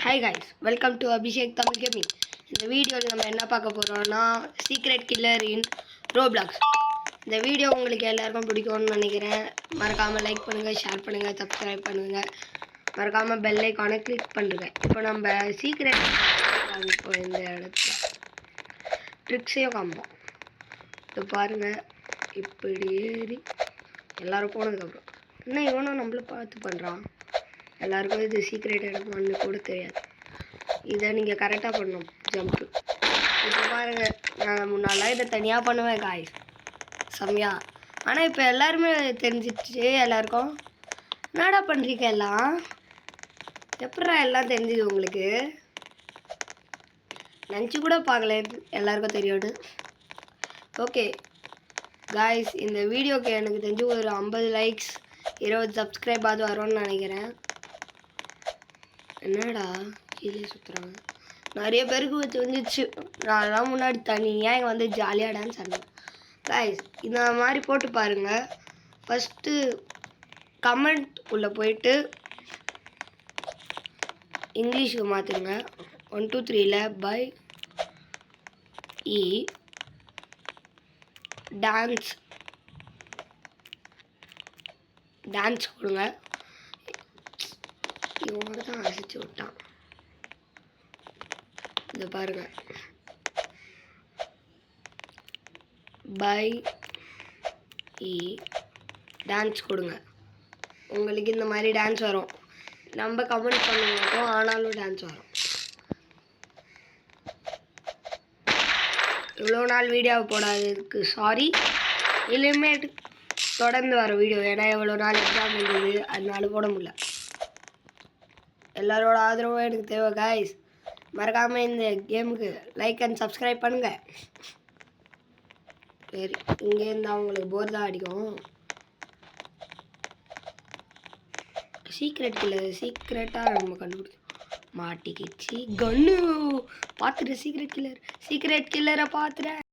Hi guys, welcome to Abhishek Tamil Gaming. இந்த வீடியோவில் நம்ம என்ன பார்க்க போகிறோம்னா சீக்ரெட் கில்லர் இன் ரோப்ளாக்ஸ். இந்த வீடியோ உங்களுக்கு எல்லாருக்கும் பிடிக்கும்னு நினைக்கிறேன். மறக்காமல் லைக் பண்ணுங்கள், ஷேர் பண்ணுங்கள், சப்ஸ்கிரைப் பண்ணுங்கள். மறக்காமல் பெல் ஐக்கானை கிளிக் பண்ணுங்கள். இப்போ நம்ம சீக்ரெட் காமிப்போம். இந்த இடத்துல ட்ரிக்ஸையும் காமிப்போம். இப்போ பாருங்கள், இப்படி ஏறி எல்லோரும் போனதுக்கப்புறம் இன்னும் இவனும் நம்மள பார்த்து பண்ணுறான். எல்லாருக்கும் இது சீக்ரெட் இடமான்னு கூட தெரியாது. இதை நீங்கள் கரெக்டாக பண்ணணும். ஜம்ப்பு இப்போ பாருங்கள், நான் முன்னாலாம் இதை தனியாக பண்ணுவேன் காய்ஸ் செம்மையா. ஆனால் இப்போ எல்லாருமே தெரிஞ்சிடுச்சு. எல்லாருக்கும் என்னடா பண்ணுறீங்க எல்லாம், எப்படா எல்லாம் தெரிஞ்சுது உங்களுக்கு? நினச்சி கூட பார்க்கல எல்லாருக்கும் தெரியாது. ஓகே காய்ஸ், இந்த வீடியோக்கு எனக்கு தெரிஞ்சு ஒரு 50 லைக்ஸ் 20 சப்ஸ்கிரைப் ஆகுது வரும்னு நினைக்கிறேன். என்னடா கீழே சுற்றுறாங்க. நிறைய பேருக்கு வந்துச்சு. நான் முன்னாடி தனியாக இங்கே வந்து ஜாலியாக டான்ஸ் ஆடுவேன் காய்ஸ். இந்த மாதிரி போட்டு பாருங்கள். ஃபஸ்ட்டு கமெண்ட் உள்ளே போயிட்டு இங்கிலீஷுக்கு மாற்றுங்க. 1 2 3ல் பை டான்ஸ் கொடுங்க. இவங்க தான் அசைச்சு விட்டான். இதை பாருங்க, பை டான்ஸ் கொடுங்க. உங்களுக்கு இந்த மாதிரி டான்ஸ் வரும். நம்ம கமெண்ட் பண்ண மாட்டோம், ஆனாலும் டான்ஸ் வரும். இவ்வளோ நாள் வீடியோ போடாததுக்கு சாரி. இனிமேட்டு தொடர்ந்து வர வீடியோ, ஏன்னா எவ்வளோ நாள் எக்ஸாம் இருந்தது, அதனால போட முடியல. எல்லாரோட ஆதரவும் எனக்கு தேவை காய்ஸ். மறக்காமல் இந்த கேமுக்கு லைக் அண்ட் சப்ஸ்கிரைப் பண்ணுங்கள். சரி, இங்கேருந்து அவங்களுக்கு போர் தான் அடிக்கும். சீக்ரெட் கில்லர் சீக்ரெட்டாக நம்ம கண்டுபிடிச்சோம். மாட்டிக்கிச்சு கன்னு. பார்த்துட்டு சீக்ரெட் கில்லரை பார்த்துட்டேன்.